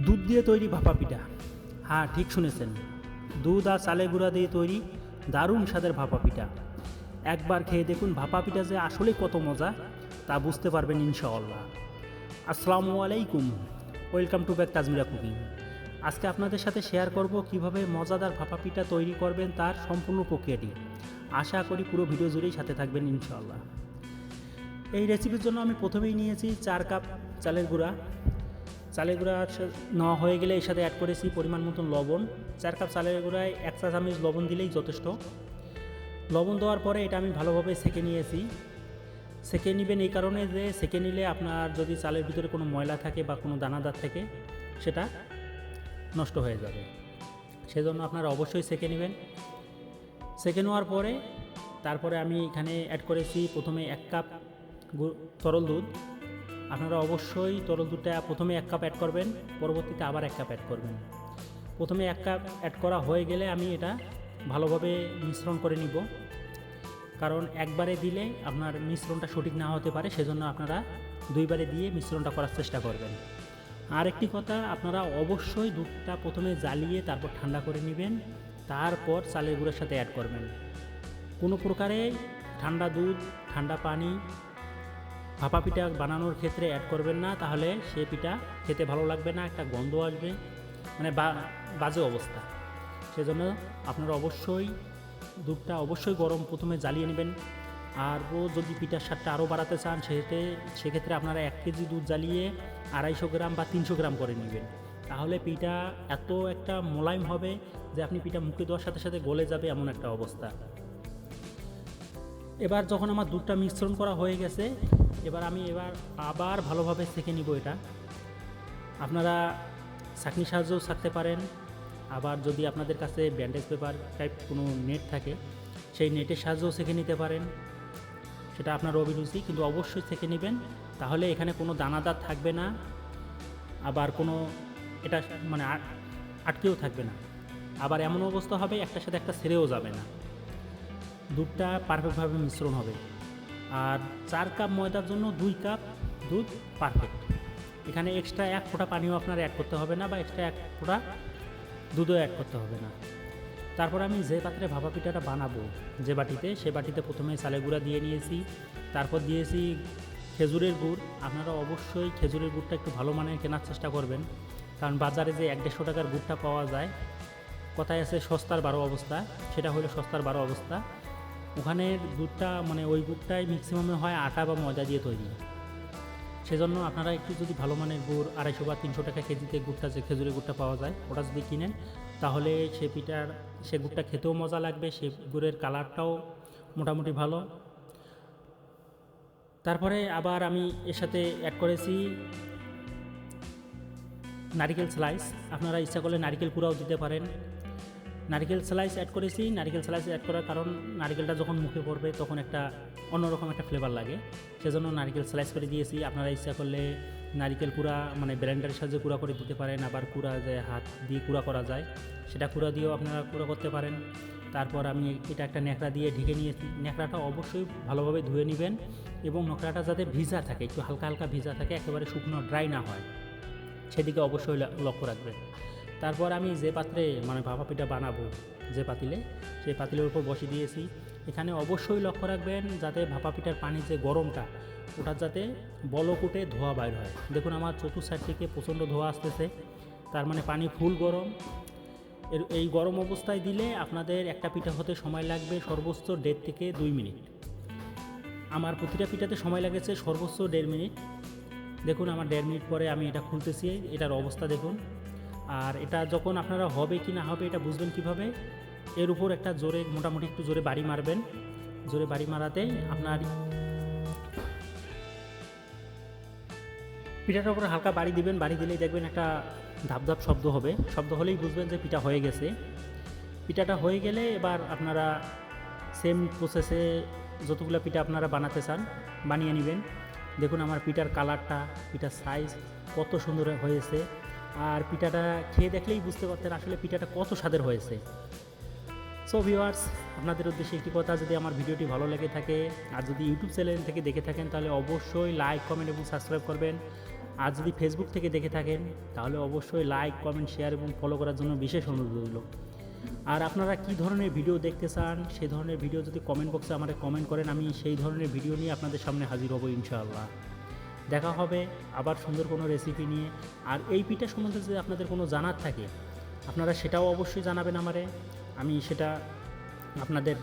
দুধ দিয়ে তৈরি ভাপা পিঠা। হ্যাঁ, ঠিক শুনেছেন, দুধ আর চালের গুঁড়া দিয়ে তৈরি দারুণ স্বাদের ভাপা পিঠা। একবার খেয়ে দেখুন ভাপা পিঠা যে আসলে কত মজা তা বুঝতে পারবেন ইনশাআল্লাহ। আসসালামু আলাইকুম, welcome to back Tajmira cooking. আজকে আপনাদের সাথে শেয়ার করব কিভাবে মজাদার ভাপা পিঠা তৈরি করবেন তার সম্পূর্ণ প্রক্রিয়াটি। আশা করি পুরো ভিডিও জুড়েই সাথে থাকবেন ইনশাআল্লাহ। এই রেসিপির জন্য আমি প্রথমেই নিয়েছি 4 কাপ চালের গুঁড়া। চালের গুঁড়া নেওয়া হয়ে গেলে এর সাথে অ্যাড করেছি পরিমাণ মতন লবণ। 4 কাপ চালের গুঁড়ায় 1 চা চামচ লবণ দিলেই যথেষ্ট। লবণ দেওয়ার পরে এটা আমি ভালোভাবে সেঁকে নিয়েছি। সেঁকে নেবেন এই কারণে যে সেঁকে নিলে আপনার যদি চালের ভিতরে কোনো ময়লা থাকে বা কোনো দানাদার থাকে সেটা নষ্ট হয়ে যাবে, সেজন্য আপনারা অবশ্যই সেঁকে নেবেন। সেঁকে নেওয়ার পরে তারপরে আমি এখানে অ্যাড করেছি প্রথমে 1 কাপ তরল দুধ। আপনারা অবশ্যই তরল দুধটা প্রথমে 1 কাপ অ্যাড করবেন, পরবর্তীতে আবার 1 কাপ অ্যাড করবেন। প্রথমে 1 কাপ অ্যাড করা হয়ে গেলে আমি এটা ভালোভাবে মিশ্রণ করে নিব, কারণ একবারে দিলে আপনার মিশ্রণটা সঠিক না হতে পারে, সেজন্য আপনারা দুইবারে দিয়ে মিশ্রণটা করার চেষ্টা করবেন। আর একটি কথা, আপনারা অবশ্যই দুধটা প্রথমে জ্বালিয়ে তারপর ঠান্ডা করে নেবেন, তারপর চালের গুঁড়োর সাথে অ্যাড করবেন। কোনো প্রকারে ঠান্ডা দুধ, ঠান্ডা পানি ভাপা পিঠা বানানোর ক্ষেত্রে অ্যাড করবেন না, তাহলে সে পিঠা খেতে ভালো লাগবে না, একটা গন্ধ আসবে, মানে বাজে অবস্থা। সেজন্য আপনারা অবশ্যই দুধটা অবশ্যই গরম প্রথমে জ্বালিয়ে নেবেন। আরও যদি পিঠার স্বাদটা আরও বাড়াতে চান সেক্ষেত্রে আপনারা 1 কেজি দুধ জ্বালিয়ে 250 গ্রাম বা 300 গ্রাম করে নেবেন, তাহলে পিঠা এত একটা মোলায়েম হবে যে আপনি পিঠা মুখে দেওয়ার সাথে সাথে গলে যাবে, এমন একটা অবস্থা। এবার যখন আমার দুধটা মিশ্রণ করা হয়ে গেছে, এবার আবার ভালোভাবে সেঁকে নিব। এটা আপনারা ছাঁকনির সাহায্যেও ছাঁকতে পারেন, আবার যদি আপনাদের কাছে ব্যান্ডেজ পেপার টাইপ কোনো নেট থাকে সেই নেটের সাহায্যেও সেঁকে নিতে পারেন, সেটা আপনার অভিরুচি, কিন্তু অবশ্যই সেঁকে নেবেন, তাহলে এখানে কোনো দানাদার থাকবে না, আবার কোনো এটা মানে আটকেও থাকবে না, আবার এমন অবস্থা হবে একটার সাথে একটা ছেড়েও যাবে না, দুধটা পারফেক্টভাবে মিশ্রণ হবে। আর 4 কাপ ময়দার জন্য 2 কাপ দুধ পারফেক্ট। এখানে এক্সট্রা 1 ফোঁটা পানিও আপনার অ্যাড করতে হবে না, বা এক্সট্রা 1 ফোঁটা দুধও অ্যাড করতে হবে না। তারপর আমি যে পাত্রে ভাপা পিঠাটা বানাবো, যে বাটিতে, সে বাটিতে প্রথমে চালের গুঁড়া দিয়ে নিয়েছি, তারপর দিয়েছি খেজুরের গুড়। আপনারা অবশ্যই খেজুরের গুড়টা একটু ভালো মানের কেনার চেষ্টা করবেন, কারণ বাজারে যে 1-150 টাকার গুড়টা পাওয়া যায়, কথায় আছে সস্তার 12 অবস্থা, সেটা হলো সস্তার 12 অবস্থা। ওখানের দুধটা মানে ওই গুড়টাই ম্যাক্সিমামে হয় আটা বা ময়দা দিয়ে তৈরি। সেজন্য আপনারা একটু যদি ভালো মানের গুড় 250 বা 300 টাকা কেজিতে গুড়টা, যে খেজুরের গুড়টা পাওয়া যায়, ওটা যদি কিনেন, তাহলে সে গুড়টা খেতেও মজা লাগবে, সে গুড়ের কালারটাও মোটামুটি ভালো। তারপরে আবার আমি এর সাথে অ্যাড করেছি নারিকেল স্লাইস। আপনারা ইচ্ছা করলে নারিকেল কুড়াও দিতে পারেন। নারিকেল স্লাইস অ্যাড করেছি। নারিকেল স্লাইস অ্যাড করার কারণ, নারিকেলটা যখন মুখে পড়বে তখন একটা অন্যরকম একটা ফ্লেভার লাগে, সেজন্য নারিকেল স্লাইস করে দিয়েছি। আপনারা ইচ্ছা করলে নারিকেল কুড়া মানে ব্লেন্ডারের সাহায্যে কুড়া করে দিতে পারেন, আবার কুড়া যে হাত দিয়ে কুড়া করা যায় সেটা কুড়া দিয়েও আপনারা কুড়া করতে পারেন। তারপর আমি এটা একটা ন্যাকড়া দিয়ে ঢেকে নিয়েছি। ন্যাকড়াটা অবশ্যই ভালোভাবে ধুয়ে নেবেন, এবং ন্যাকড়াটা যাতে ভিজা থাকে, একটু হালকা হালকা ভিজা থাকে, একেবারে শুকনো ড্রাই না হয়, সেদিকে অবশ্যই লক্ষ্য রাখবেন। তারপর আমি যে পাত্রে মানে ভাপা পিঠা বানাবো, যে পাতিলে, সেই পাতিলের উপর বসিয়ে দিয়েছি। এখানে অবশ্যই লক্ষ্য রাখবেন যাতে ভাপা পিঠার পানি যে গরমটা, ওটার যাতে বলকুটে ধোয়া বাইর হয়। দেখুন আমার চতুর্থ সাইড থেকে প্রচণ্ড ধোয়া আসতেছে, তার মানে পানি ফুল গরম। এই গরম অবস্থায় দিলে আপনাদের একটা পিঠা হতে সময় লাগবে সর্বোচ্চ 1.5 থেকে 2 মিনিট। আমার প্রতিটা পিঠাতে সময় লেগেছে সর্বোচ্চ 1.5 মিনিট। দেখুন আমার 1.5 মিনিট পরে আমি এটা খুলতেছি, এটার অবস্থা দেখুন। আর এটা যখন আপনারা হবে কি না হবে এটা বুঝবেন কিভাবে, এর উপর একটা জোরে, মোটামুটি একটু জোরে বাড়ি মারবেন। জোরে বাড়ি মারাতেই আপনার পিঠাটার উপরে হালকা বাড়ি দিবেন, বাড়ি দিলেই দেখবেন একটা ধাপ শব্দ হবে, শব্দ হলেই বুঝবেন যে পিঠা হয়ে গেছে। পিঠাটা হয়ে গেলে এবার আপনারা সেম প্রসেসে যতগুলো পিঠা আপনারা বানাতে চান বানিয়ে নেবেন। দেখুন আমার পিঠার কালারটা, পিঠার সাইজ কত সুন্দর হয়েছে, আর পিঠাটা খেয়ে দেখলেই বুঝতে পারতেন আসলে পিঠাটা কত স্বাদের হয়েছে। সো ভিউয়ার্স, আপনাদের উদ্দেশ্যে একটি কথা, যদি আমার ভিডিওটি ভালো লেগে থাকে আর যদি ইউটিউব চ্যানেল থেকে দেখে থাকেন, তাহলে অবশ্যই লাইক, কমেন্ট এবং সাবস্ক্রাইব করবেন। আর যদি ফেসবুক থেকে দেখে থাকেন তাহলে অবশ্যই লাইক, কমেন্ট, শেয়ার এবং ফলো করার জন্য বিশেষ অনুরোধ রইল। আর আপনারা কী ধরনের ভিডিও দেখতে চান সেই ধরনের ভিডিও যদি কমেন্ট বক্সে আমাকে কমেন্ট করেন, আমি সেই ধরনের ভিডিও নিয়ে আপনাদের সামনে হাজির হব ইনশাআল্লাহ। দেখা হবে আবার সুন্দর কোনো রেসিপি নিয়ে। আর এই পিঠা সম্বন্ধে যদি আপনাদের কোনো জানার থাকে আপনারা সেটাও অবশ্যই জানাবেন আমারে, আমি সেটা আপনাদের